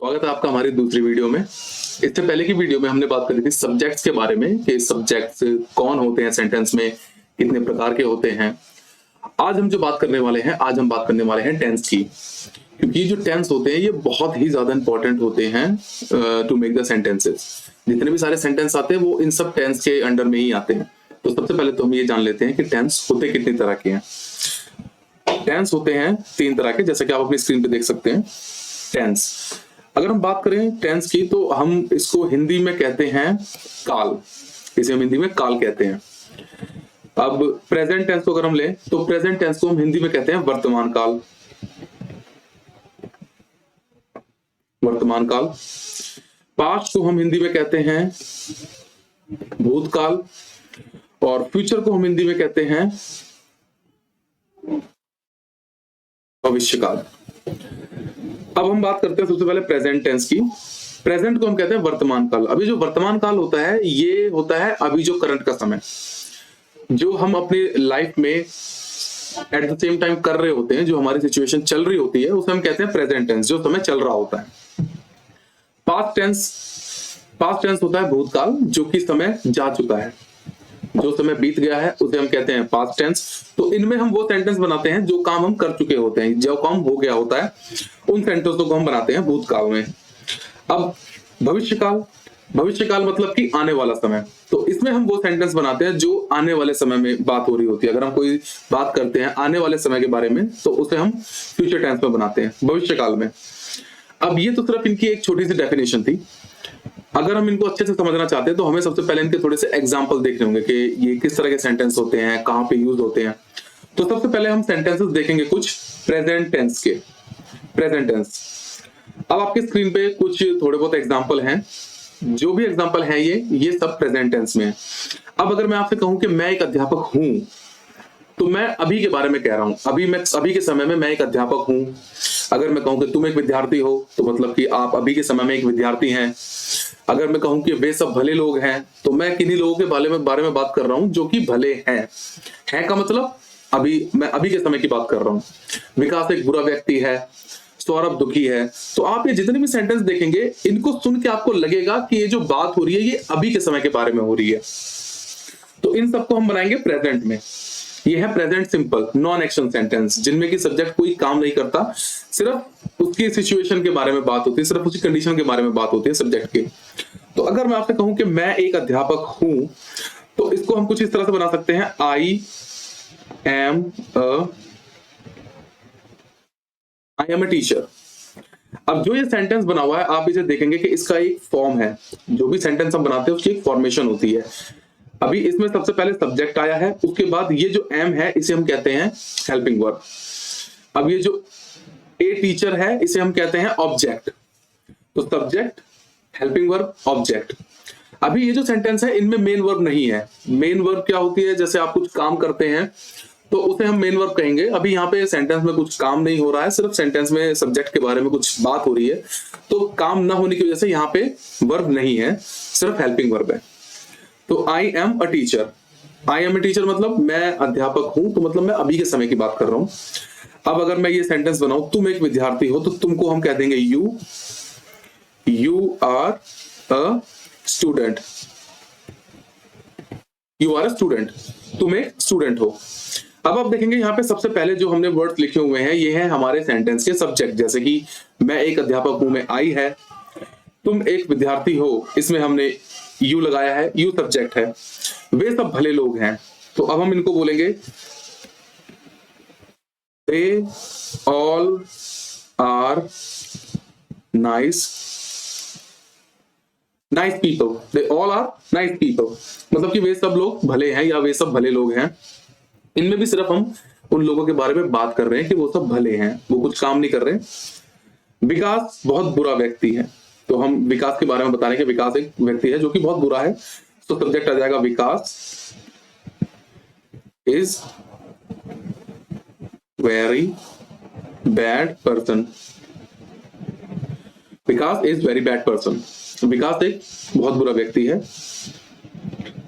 स्वागत है आपका हमारी दूसरी वीडियो में। इससे पहले की वीडियो में हमने बात करी थी सब्जेक्ट्स के बारे में कि सब्जेक्ट्स कौन होते हैं, सेंटेंस में कितने प्रकार के होते हैं। आज हम बात करने वाले हैं टेंस की, क्योंकि ये जो टेंस होते हैं ये बहुत ही ज्यादा इंपॉर्टेंट होते हैं टू मेक द सेंटेंसेस। जितने भी सारे सेंटेंस आते हैं वो इन सब टेंस के अंडर में ही आते हैं। तो सबसे पहले तो हम ये जान लेते हैं कि टेंस होते कितनी तरह के हैं। टेंस होते हैं 3 तरह के, जैसे कि आप अपनी स्क्रीन पे देख सकते हैं। टेंस, अगर हम बात करें टेंस की तो हम इसको हिंदी में कहते हैं काल। इसे हम हिंदी में काल कहते हैं। अब प्रेजेंट टेंस को अगर हम लें तो प्रेजेंट टेंस को हम हिंदी में कहते हैं वर्तमान काल। वर्तमान काल। पास्ट को हम हिंदी में कहते हैं भूतकाल, और फ्यूचर को हम हिंदी में कहते हैं भविष्यकाल। अब हम बात करते हैं सबसे पहले प्रेजेंट टेंस की। प्रेजेंट को हम कहते हैं वर्तमान काल। अभी जो वर्तमान काल होता है ये होता है अभी जो करंट का समय, जो हम अपनी लाइफ में एट द सेम टाइम कर रहे होते हैं, जो हमारी सिचुएशन चल रही होती है उसे हम कहते हैं प्रेजेंट टेंस, जो समय चल रहा होता है। पास्ट टेंस होता है भूतकाल, जो कि समय जा चुका है, जो समय बीत गया है उसे हम कहते हैं पास्ट टेंस। तो इनमें हम वो सेंटेंस बनाते हैं जो काम हम कर चुके होते हैं, जो काम हो गया होता है, उन सेंटेंसों को हम बनाते हैं भूतकाल में। अब भविष्यकाल मतलब कि आने वाला समय। तो इसमें हम वो सेंटेंस बनाते हैं जो आने वाले समय में बात हो रही होती है। अगर हम कोई बात करते हैं आने वाले समय के बारे में तो उसे हम फ्यूचर टेंस में बनाते हैं, भविष्यकाल में। अब ये तो सिर्फ इनकी एक छोटी सी डेफिनेशन थी। अगर हम इनको अच्छे से समझना चाहते हैं तो हमें सबसे पहले इनके थोड़े से एग्जाम्पल देखने होंगे कि ये किस तरह के सेंटेंस होते हैं, कहाँ पे यूज होते हैं। तो सबसे पहले हम सेंटेंसेस देखेंगे कुछ प्रेजेंट टेंस के। प्रेजेंट टेंस, अब आपकी स्क्रीन पे कुछ थोड़े बहुत एग्जाम्पल हैं। जो भी एग्जाम्पल है ये सब प्रेजेंट टेंस में है। अब अगर मैं आपसे कहूं कि मैं एक अध्यापक हूं, तो मैं अभी के बारे में कह रहा हूं। अभी के समय में मैं एक अध्यापक हूं। अगर मैं कहूं कि तुम एक विद्यार्थी हो तो मतलब कि आप अभी के समय में एक विद्यार्थी हैं। अगर मैं कहूं कि वे सब भले लोग हैं तो मैं किन्हीं लोगों के बारे में बात कर रहा हूं जो कि भले हैं। है का मतलब मैं अभी के समय की बात कर रहा हूं। विकास एक बुरा व्यक्ति है, सौरभ दुखी है। तो आप ये जितने भी सेंटेंस देखेंगे इनको सुन के आपको लगेगा कि ये जो बात हो रही है ये अभी के समय के बारे में हो रही है। तो इन सबको हम बनाएंगे प्रेजेंट में। ये है present simple non action sentence, जिनमें कि सब्जेक्ट कोई काम नहीं करता, सिर्फ उसकी सिचुएशन के बारे में बात होती है, सिर्फ उसकी कंडीशन के बारे में बात होती है सब्जेक्ट की। तो अगर मैं आपसे कहूं कि मैं एक अध्यापक हूं तो इसको हम कुछ इस तरह से बना सकते हैं, आई एम ए टीचर। अब जो ये सेंटेंस बना हुआ है आप इसे देखेंगे कि इसका एक फॉर्म है। जो भी सेंटेंस हम बनाते हैं उसकी एक फॉर्मेशन होती है। अभी इसमें सबसे पहले सब्जेक्ट आया है, उसके बाद ये जो एम है इसे हम कहते हैं हेल्पिंग वर्ब। अब ये जो ए टीचर है इसे हम कहते हैं ऑब्जेक्ट। तो सब्जेक्ट, हेल्पिंग वर्ब, ऑब्जेक्ट। अभी ये जो सेंटेंस है इनमें मेन वर्ब नहीं है। मेन वर्ब क्या होती है, जैसे आप कुछ काम करते हैं तो उसे हम मेन वर्ब कहेंगे। अभी यहाँ पे सेंटेंस में कुछ काम नहीं हो रहा है, सिर्फ सेंटेंस में सब्जेक्ट के बारे में कुछ बात हो रही है, तो काम ना होने की वजह से यहाँ पे वर्ब नहीं है, सिर्फ हेल्पिंग वर्ब है। तो I am a teacher. I am a teacher मतलब मैं अध्यापक हूं, तो मतलब मैं अभी के समय की बात कर रहा हूं। अब अगर मैं ये सेंटेंस बनाऊं, तुम एक विद्यार्थी हो, तो तुमको हम कह देंगे you are a student. You are a student, तुम एक स्टूडेंट हो। अब आप देखेंगे यहाँ पे सबसे पहले जो हमने वर्ड्स लिखे हुए हैं ये है हमारे सेंटेंस के सब्जेक्ट। जैसे कि मैं एक अध्यापक हूं में आई है, तुम एक विद्यार्थी हो इसमें हमने यू लगाया है, यू सब्जेक्ट है, वे सब भले लोग हैं। तो अब हम इनको बोलेंगे they all are nice people. They all are nice people मतलब कि वे सब लोग भले हैं या वे सब भले लोग हैं। इनमें भी सिर्फ हम उन लोगों के बारे में बात कर रहे हैं कि वो सब भले हैं, वो कुछ काम नहीं कर रहे। विकास बहुत बुरा व्यक्ति है, तो हम विकास के बारे में बता रहे हैं कि विकास एक व्यक्ति है जो कि बहुत बुरा है। तो सब्जेक्ट आ जाएगा Vikas is very bad person. Vikas is very bad person. Vikas एक बहुत बुरा व्यक्ति है।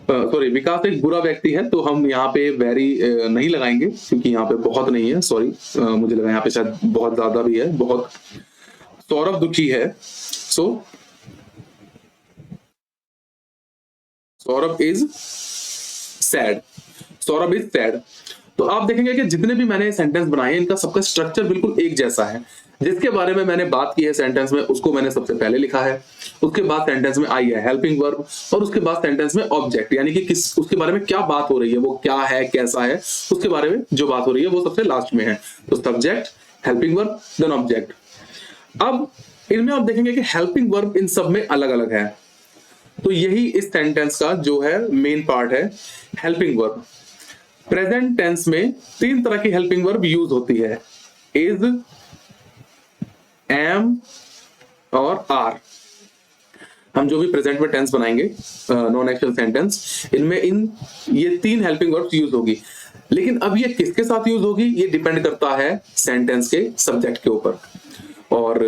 सॉरी, विकास एक बुरा व्यक्ति है, तो हम यहाँ पे वेरी नहीं लगाएंगे क्योंकि यहाँ पे बहुत नहीं है। सॉरी, मुझे लगा यहाँ पे शायद बहुत ज्यादा भी है, बहुत सौरभ दुखी है, so Saurabh is sad, Saurabh is sad. तो आप देखेंगे कि जितने भी मैंने सेंटेंस बनाए हैं इनका सबका स्ट्रक्चर बिल्कुल एक जैसा है। जिसके बारे में मैंने बात की है सेंटेंस में उसको मैंने सबसे पहले लिखा है, उसके बाद सेंटेंस में आई है हेल्पिंग वर्ब, और उसके बाद सेंटेंस में ऑब्जेक्ट, यानी कि किस उसके बारे में क्या बात हो रही है, वो क्या है कैसा है, उसके बारे में जो बात हो रही है वो सबसे लास्ट में है। तो subject, helping verb, then object. अब इनमें आप देखेंगे कि हेल्पिंग वर्ब इन सब में अलग अलग है। तो यही इस सेंटेंस का जो है मेन पार्ट है, हेल्पिंग वर्ब। प्रेजेंट टेंस में 3 तरह की हेल्पिंग वर्ब यूज होती है, इज, एम और आर। हम जो भी प्रेजेंट में टेंस बनाएंगे नॉन एक्शन सेंटेंस, इनमें ये 3 हेल्पिंग वर्ब्स यूज होगी। लेकिन अब ये किसके साथ यूज होगी ये डिपेंड करता है सेंटेंस के सब्जेक्ट के ऊपर। और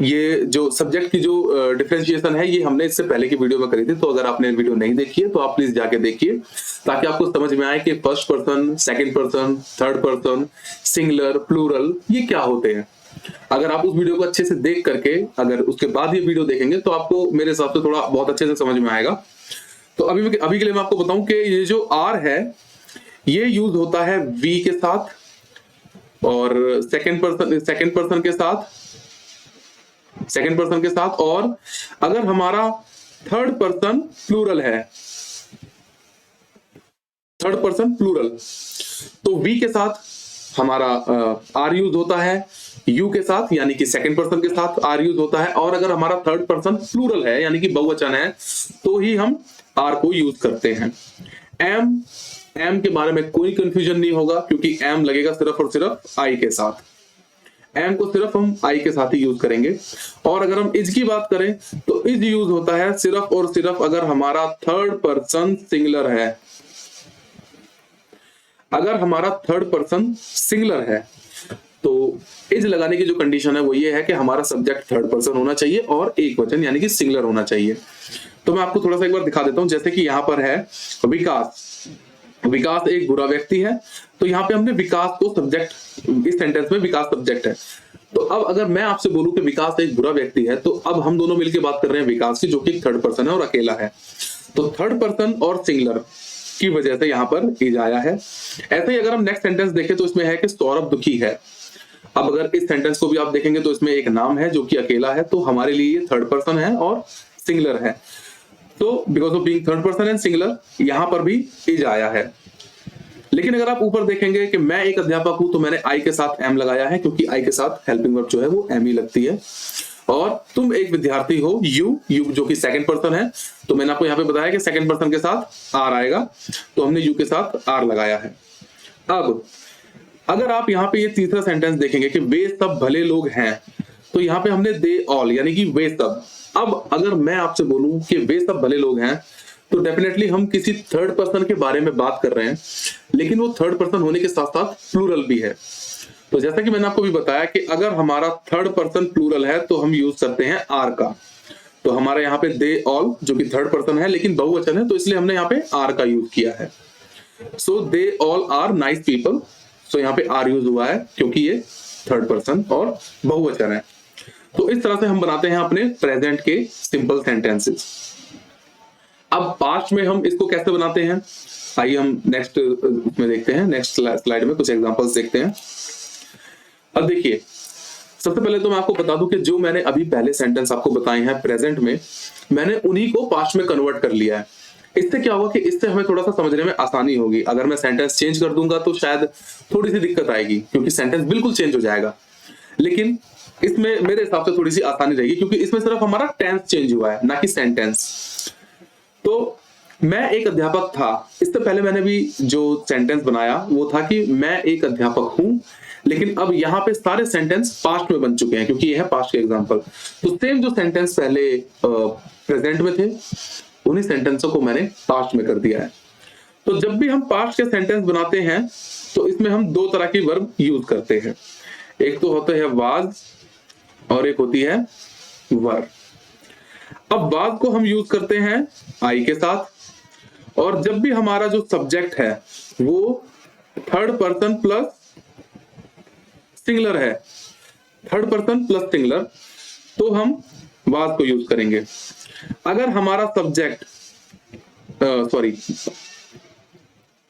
ये जो सब्जेक्ट की जो डिफरेंशिएशन है ये हमने इससे पहले की वीडियो में करी थी, तो अगर आपने वीडियो नहीं देखी है तो आप प्लीज जाके देखिए, ताकि आपको समझ में आए कि first person, second person, third person, singular, plural ये क्या होते हैं। अगर आप उस वीडियो को अच्छे से देख करके अगर उसके बाद ये वीडियो देखेंगे तो आपको मेरे हिसाब से थोड़ा बहुत अच्छे से समझ में आएगा। तो अभी के लिए मैं आपको बताऊं कि ये जो आर है ये यूज होता है वी के साथ, और सेकंड पर्सन के साथ, और अगर हमारा थर्ड पर्सन प्लूरल है, थर्ड पर्सन प्लूरल, तो वी के साथ हमारा आर यूज होता है, यू के साथ यानी कि सेकंड पर्सन के साथ आर यूज होता है, और अगर हमारा थर्ड पर्सन प्लूरल है यानी कि बहुवचन है तो ही हम आर को यूज करते हैं। एम के बारे में कोई कंफ्यूजन नहीं होगा, क्योंकि एम लगेगा सिर्फ और सिर्फ आई के साथ, एम को सिर्फ हम आई के साथ ही यूज करेंगे। और अगर हम इज की बात करें तो इज यूज होता है सिर्फ और सिर्फ अगर हमारा थर्ड पर्सन सिंगुलर है। अगर हमारा थर्ड पर्सन सिंगुलर है तो इज लगाने की जो कंडीशन है वो ये है कि हमारा सब्जेक्ट थर्ड पर्सन होना चाहिए और एक वचन यानी कि सिंगुलर होना चाहिए। तो मैं आपको थोड़ा सा एक बार दिखा देता हूं, जैसे कि यहाँ पर है विकास, विकास एक बुरा व्यक्ति है, तो यहाँ पे हमने विकास को सब्जेक्ट, इस सेंटेंस में विकास सब्जेक्ट है। तो अब अगर मैं आपसे बोलूं कि विकास एक बुरा व्यक्ति है, तो अब हम दोनों मिलकर बात कर रहे हैं विकास की, जो कि थर्ड पर्सन है और अकेला है। तो थर्ड पर्सन और सिंगुलर की वजह से यहाँ पर इज आया है। ऐसे ही अगर हम नेक्स्ट सेंटेंस देखें तो इसमें है कि सौरभ दुखी है। अब अगर इस सेंटेंस को भी आप देखेंगे तो इसमें एक नाम है जो कि अकेला है, तो हमारे लिए ये थर्ड पर्सन है और सिंगुलर है। तो because of being third person and singular यहाँ पर भी इज आया है। लेकिन अगर आप ऊपर देखेंगे कि मैं एक अध्यापक हूं तो मैंने आई के साथ एम लगाया है, क्योंकि आई के साथ हेल्पिंग वर्ब जो है वो एम ही लगती है। और तुम एक विद्यार्थी हो, यू जो कि सेकंड पर्सन है, तो मैंने आपको यहाँ पे बताया कि सेकंड पर्सन के साथ आर आएगा, तो हमने यू के साथ आर लगाया है। अब अगर आप यहाँ पे ये तीसरा सेंटेंस देखेंगे कि वे सब भले लोग हैं, तो यहाँ पे हमने दे ऑल यानी कि वे सब। अब अगर मैं आपसे बोलूं कि वे सब भले लोग हैं, तो डेफिनेटली हम किसी थर्ड पर्सन के बारे में बात कर रहे हैं, लेकिन वो थर्ड पर्सन होने के साथ साथ प्लूरल भी है। तो जैसा कि मैंने आपको भी बताया कि अगर हमारा थर्ड पर्सन प्लूरल है तो हम यूज करते हैं आर का। तो हमारे यहाँ पे दे ऑल जो कि थर्ड पर्सन है लेकिन बहुवचन है, तो इसलिए हमने यहाँ पे आर का यूज किया है। So they all are nice people, so यहाँ पे आर यूज हुआ है क्योंकि ये थर्ड पर्सन और बहुवचन है। तो इस तरह से हम बनाते हैं अपने प्रेजेंट के सिंपल सेंटेंसेस। अब पास्ट में हम इसको कैसे बनाते हैं, आइए हम नेक्स्ट में देखते हैं, नेक्स्ट स्लाइड में कुछ एग्जांपल्स देखते हैं। अब देखिए, सबसे पहले तो मैं आपको बता दूं कि जो मैंने अभी पहले सेंटेंस आपको बताए हैं प्रेजेंट में, मैंने उन्हीं को पास्ट में कन्वर्ट कर लिया है। इससे क्या होगा कि इससे हमें थोड़ा सा समझने में आसानी होगी। अगर मैं सेंटेंस चेंज कर दूंगा तो शायद थोड़ी सी दिक्कत आएगी, क्योंकि सेंटेंस बिल्कुल चेंज हो जाएगा। लेकिन इसमें मेरे हिसाब से थोड़ी सी आसानी रहेगी, क्योंकि इसमें सिर्फ हमारा टेंस चेंज हुआ है, ना कि सेंटेंस। तो मैं एक अध्यापक था, इससे पहले मैंने भी जो सेंटेंस बनाया वो था कि मैं एक अध्यापक हूं, लेकिन अब यहाँ पे सारे सेंटेंस पास्ट में बन चुके हैं क्योंकि ये है पास्ट के एग्जांपल। तो सेम जो सेंटेंस पहले प्रेजेंट में थे उन्हीं सेंटेंसों को मैंने पास्ट में कर दिया है। तो जब भी हम पास्ट के सेंटेंस बनाते हैं तो इसमें हम 2 तरह की वर्ब यूज करते हैं, एक तो होता है वाज और एक होती है वर। अब वाज को हम यूज करते हैं आई के साथ, और जब भी हमारा जो सब्जेक्ट है वो थर्ड पर्सन प्लस सिंगुलर है थर्ड पर्सन प्लस सिंगुलर, तो हम वाज को यूज करेंगे। अगर हमारा सब्जेक्ट सॉरी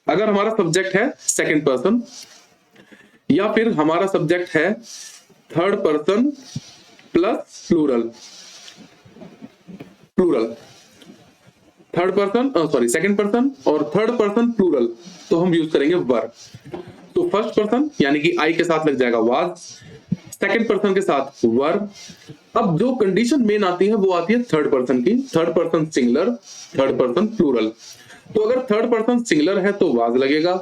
अगर हमारा सब्जेक्ट है सेकंड पर्सन, या फिर हमारा सब्जेक्ट है third person plus plural, third person second person और थर्ड पर्सन प्लूरल, तो हम यूज करेंगे वर। तो फर्स्ट पर्सन यानी कि आई के साथ लग जाएगा वाज, सेकंड पर्सन के साथ वर। अब जो कंडीशन मेन आती है वो आती है थर्ड पर्सन की, third person singular, third person plural. तो अगर थर्ड पर्सन सिंगुलर है तो वाज लगेगा,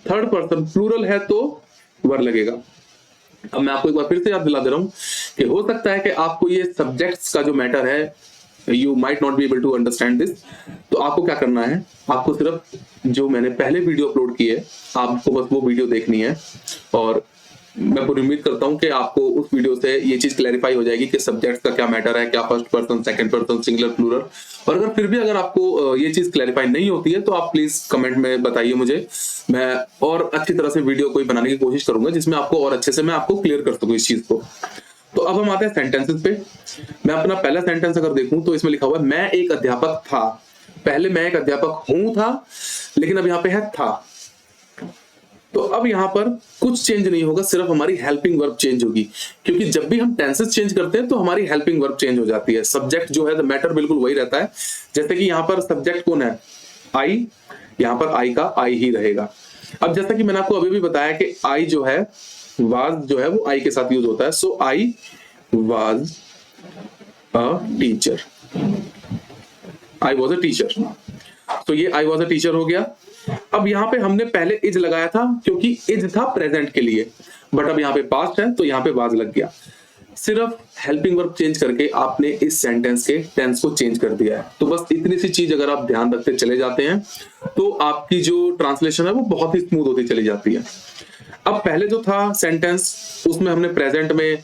थर्ड पर्सन प्लूरल है तो वर लगेगा। अब मैं आपको एक बार फिर से याद दिला दे रहा हूं कि हो सकता है कि आपको ये सब्जेक्ट्स का जो मैटर है, you might not be able to understand this. तो आपको क्या करना है, आपको सिर्फ जो मैंने पहले वीडियो अपलोड की है, आपको बस वो वीडियो देखनी है, और मैं पूरी उम्मीद करता हूं कि आपको उस वीडियो से ये चीज क्लैरिफाई हो जाएगी कि सब्जेक्ट्स का क्या मैटर है, क्या first person, second person, singular, plural. और अगर फिर भी अगर आपको ये चीज क्लैरिफाई नहीं होती है तो आप प्लीज कमेंट में बताइए मुझे, मैं और अच्छी तरह से वीडियो कोई बनाने की कोशिश करूंगा जिसमें आपको और अच्छे से मैं आपको क्लियर कर सकूं इस चीज को। तो अब हम आते हैं सेंटेंसेस पे। मैं अपना पहला सेंटेंस अगर देखूं तो इसमें लिखा हुआ है मैं एक अध्यापक था। पहले मैं एक अध्यापक हूं था, लेकिन अब यहाँ पे है था। तो अब यहाँ पर कुछ चेंज नहीं होगा, सिर्फ हमारी हेल्पिंग वर्ब चेंज होगी, क्योंकि जब भी हम टेंसेस चेंज करते हैं तो हमारी हेल्पिंग वर्ब चेंज हो जाती है। सब्जेक्ट जो है मैटर बिल्कुल वही रहता है। जैसे कि यहाँ पर सब्जेक्ट कौन है, आई, यहाँ पर आई का आई ही रहेगा। अब जैसा कि मैंने आपको अभी भी बताया कि आई जो है, वाज जो है वो आई के साथ यूज होता है। So I was a teacher, I was a teacher. तो ये आई वॉज अ टीचर हो गया। अब यहाँ पे हमने पहले इज लगाया था क्योंकि इज था प्रेजेंट के लिए, बट अब यहाँ पे पास्ट है तो यहाँ पे वाज लग गया। सिर्फ हेल्पिंग वर्ब चेंज करके आपने इस सेंटेंस के टेंस को चेंज कर दिया है। तो बस इतनी सी चीज अगर आप ध्यान रखते चले जाते हैं तो आपकी जो ट्रांसलेशन है वो बहुत ही स्मूथ होती चली जाती है। अब पहले जो था सेंटेंस उसमें हमने प्रेजेंट में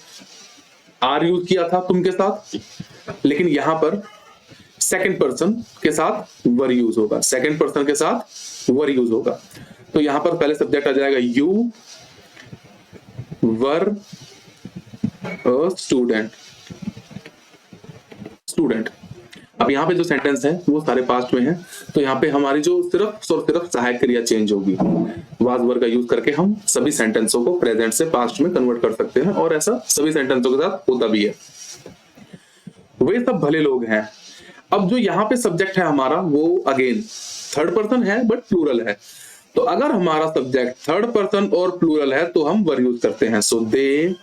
आर यूज किया था तुम के साथ, लेकिन यहां पर सेकंड पर्सन के साथ वर यूज होगा, सेकंड पर्सन के साथ वर यूज होगा। तो यहां पर पहले सब्जेक्ट आ जाएगा you were a student, student. अब यहाँ पे जो सेंटेंस है वो सारे पास्ट में है, तो यहाँ पे हमारी जो सिर्फ और सिर्फ सहायक क्रिया चेंज होगी। वाज वर का यूज करके हम सभी सेंटेंसों को प्रेजेंट से पास्ट में कन्वर्ट कर सकते हैं, और ऐसा सभी सेंटेंसों के साथ होता भी है। वे सब भले लोग हैं। अब जो यहाँ पे सब्जेक्ट है हमारा वो अगेन थर्ड पर्सन है बट प्लूरल है। तो अगर हमारा सब्जेक्ट थर्ड पर्सन और प्लूरल है तो हम वर यूज करते हैं। So they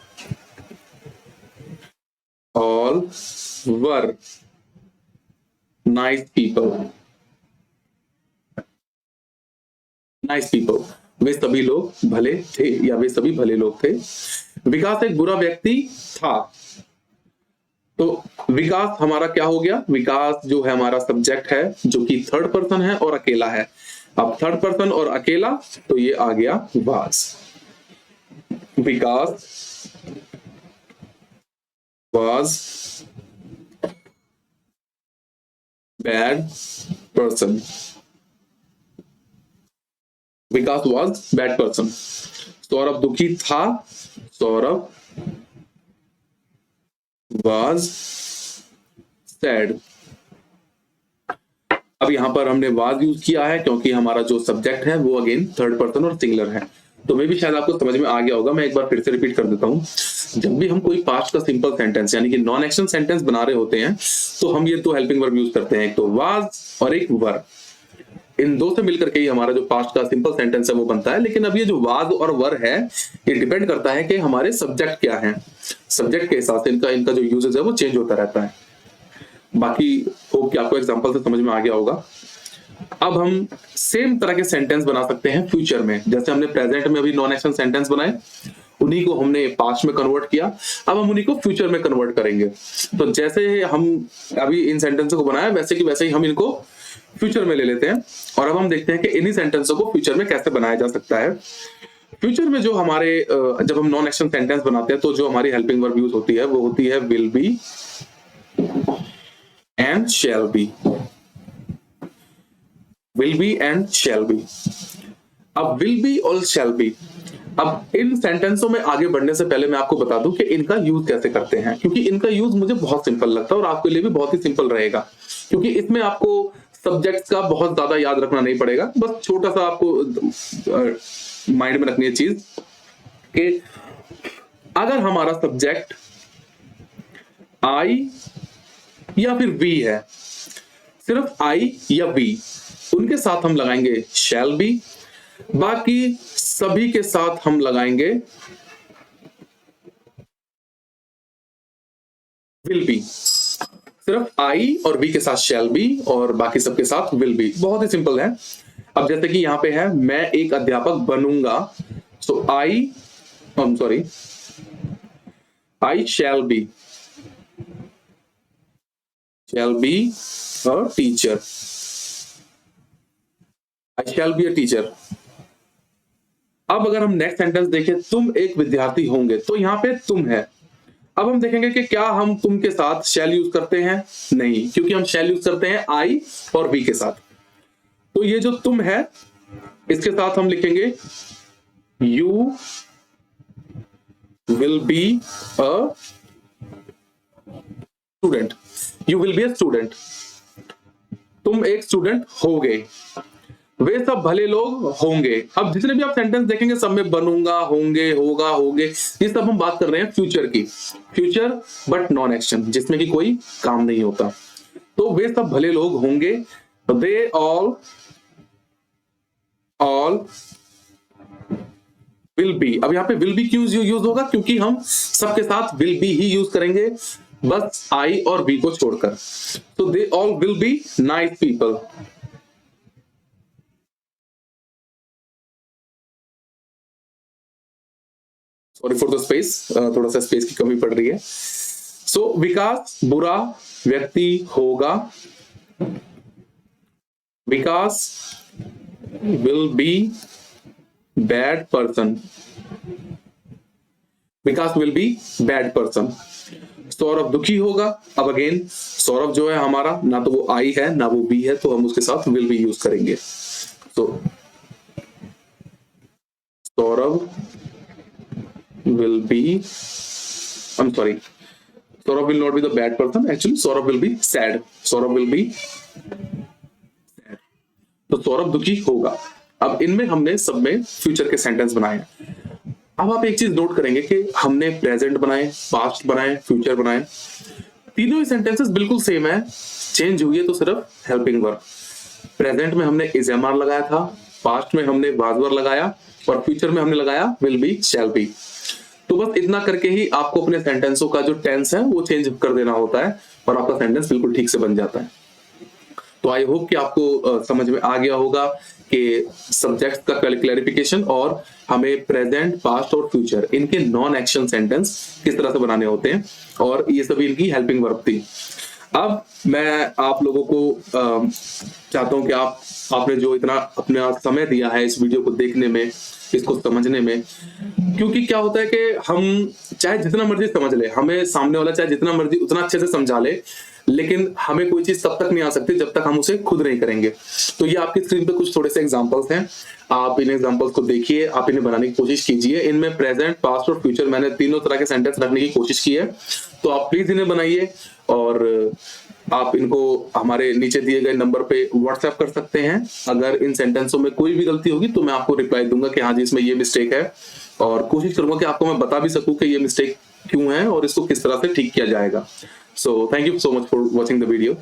all were nice people, nice people, वे सभी लोग भले थे या वे सभी भले लोग थे। विकास एक बुरा व्यक्ति था। तो विकास हमारा क्या हो गया, विकास जो है हमारा सब्जेक्ट है जो कि थर्ड पर्सन है और अकेला है। अब थर्ड पर्सन और अकेला तो ये आ गया was. Vikas was bad person, Vikas was bad person. Saurabh दुखी था, सौरभ वाज सैड। अब यहां पर हमने वाज यूज किया है क्योंकि हमारा जो सब्जेक्ट है वो अगेन थर्ड पर्सन और सिंगुलर है। तो मे भी शायद आपको समझ में आ गया होगा, मैं एक बार फिर से रिपीट कर देता हूं। जब भी हम कोई पास्ट का सिंपल सेंटेंस यानी कि नॉन एक्शन सेंटेंस बना रहे होते हैं तो हम ये दो हेल्पिंग वर्ब यूज करते हैं, एक तो वाज और एक वर। इन दो से मिलकर के ही हमारा जो पास्ट का सिंपल सेंटेंस है वो बनता है। लेकिन अब ये जो वाज और वर है ये डिपेंड करता है कि हमारे सब्जेक्ट क्या है, सब्जेक्ट के हिसाब से इनका जो यूजेस है वो चेंज होता रहता है। बाकी होप कि आपको एग्जांपल से समझ में आ गया होगा। अब हम सेम तरह के सेंटेंस बना सकते हैं फ्यूचर में। जैसे हमने प्रेजेंट में अभी नॉन एक्शन सेंटेंस बनाए, उन्हीं को हमने पास्ट में कन्वर्ट किया, अब हम उन्हीं को फ्यूचर में कन्वर्ट करेंगे। तो जैसे हम अभी इन सेंटेंसों को बनाया वैसे कि वैसे ही हम इनको फ्यूचर में ले लेते हैं, और अब हम देखते हैं कि इन्हीं सेंटेंसों को फ्यूचर में कैसे बनाया जा सकता है। फ्यूचर में जो हमारे जब हम नॉन एक्शन सेंटेंस बनाते हैं तो जो हमारी हेल्पिंग वर्ब यूज होती है वो होती है will be and shall be, will be and shall be. अब विल बी और शैल बी, अब इन सेंटेंसों में आगे बढ़ने से पहले मैं आपको बता दूं कि इनका यूज कैसे करते हैं, क्योंकि इनका यूज मुझे बहुत सिंपल लगता है और आपके लिए भी बहुत ही सिंपल रहेगा, क्योंकि इसमें आपको सब्जेक्ट्स का बहुत ज्यादा याद रखना नहीं पड़ेगा। बस छोटा सा आपको माइंड में रखनी है चीज कि अगर हमारा सब्जेक्ट आई या फिर वी है, सिर्फ आई या वी, उनके साथ हम लगाएंगे शैल बी, बाकी सभी के साथ हम लगाएंगे विल बी। सिर्फ आई और बी के साथ शैल बी और बाकी सबके साथ विल बी। बहुत ही सिंपल है। अब जैसे कि यहां पे है मैं एक अध्यापक बनूंगा, so I shall be a teacher. I shall be a teacher. अब अगर हम नेक्स्ट सेंटेंस देखें, तुम एक विद्यार्थी होंगे, तो यहां पे तुम है। अब हम देखेंगे कि क्या हम तुम के साथ शैल यूज करते हैं? नहीं, क्योंकि हम शैल यूज करते हैं आई और बी के साथ। तो ये जो तुम है, इसके साथ हम लिखेंगे you will be a student. You will be a student. तुम एक स्टूडेंट होगे। वे सब भले लोग होंगे। अब जितने भी आप सेंटेंस देखेंगे सब में बनूंगा, होंगे, होगा, होगे, ये सब हम बात कर रहे हैं फ्यूचर की। फ्यूचर बट नॉन एक्शन, जिसमें कि कोई काम नहीं होता। तो वे सब भले लोग होंगे। They all will be. अब यहाँ पे विल बी क्यों यूज होगा? क्योंकि हम सबके साथ विल बी ही यूज करेंगे, बस आई और बी को छोड़कर। तो they all will be nice people. Sorry for the space, थोड़ा सा स्पेस की कमी पड़ रही है। सो विकास बुरा व्यक्ति होगा। Vikas will be bad person. Vikas will be bad person. Saurabh दुखी होगा। अब अगेन सौरभ जो है हमारा, ना तो वो आई है ना वो बी है, तो हम उसके साथ विल बी यूज करेंगे। तो Saurabh will be, I'm sorry, Saurabh will not be the bad person, actually Saurabh will be sad. Saurabh will be sad. तो सौरभ दुखी होगा। अब इनमें हमने सब में फ्यूचर के सेंटेंस बनाए। अब आप एक चीज नोट करेंगे कि हमने प्रेजेंट बनाए, पास्ट बनाए, फ्यूचर बनाए। तीनों ही सेंटेंसेस बिल्कुल सेम है, चेंज हुई है तो सिर्फ हेल्पिंग वर्ब। प्रेजेंट में हमने इज एम आर लगाया था, पास्ट में हमने वाज वर लगाया और फ्यूचर में हमने लगाया विल बी, शैल बी। तो बस इतना करके ही आपको अपने सेंटेंसों का जो टेंस है वो चेंज कर देना होता है और आपका सेंटेंस बिल्कुल ठीक से बन जाता है। तो आई होप कि आपको समझ में आ गया होगा कि सब्जेक्ट का क्लैरिफिकेशन और हमें प्रेजेंट, पास्ट और फ्यूचर इनके नॉन एक्शन सेंटेंस किस तरह से बनाने होते हैं, और ये सभी इनकी हेल्पिंग वर्ब थी। अब मैं आप लोगों को चाहता हूं कि आपने जो इतना अपना समय दिया है इस वीडियो को देखने में, इसको समझने में, क्योंकि क्या होता है कि हम चाहे जितना मर्जी समझ ले, हमें सामने वाला चाहे जितना मर्जी उतना अच्छे से समझा ले, लेकिन हमें कोई चीज तब तक नहीं आ सकती जब तक हम उसे खुद नहीं करेंगे। तो ये आपकी स्क्रीन पे कुछ थोड़े से एग्जांपल्स हैं, आप इन एग्जांपल्स को देखिए, आप इन्हें बनाने की कोशिश कीजिए। इनमें प्रेजेंट, पास्ट और फ्यूचर मैंने तीनों तरह के सेंटेंस रखने की कोशिश की है, तो आप प्लीज इन्हें बनाइए और आप इनको हमारे नीचे दिए गए नंबर पे व्हाट्सएप कर सकते हैं। अगर इन सेंटेंसों में कोई भी गलती होगी तो मैं आपको रिप्लाई दूंगा कि हाँ जी इसमें ये मिस्टेक है, और कोशिश करूंगा कि आपको मैं बता भी सकूं कि ये मिस्टेक क्यों है और इसको किस तरह से ठीक किया जाएगा। So thank you so much for watching the video.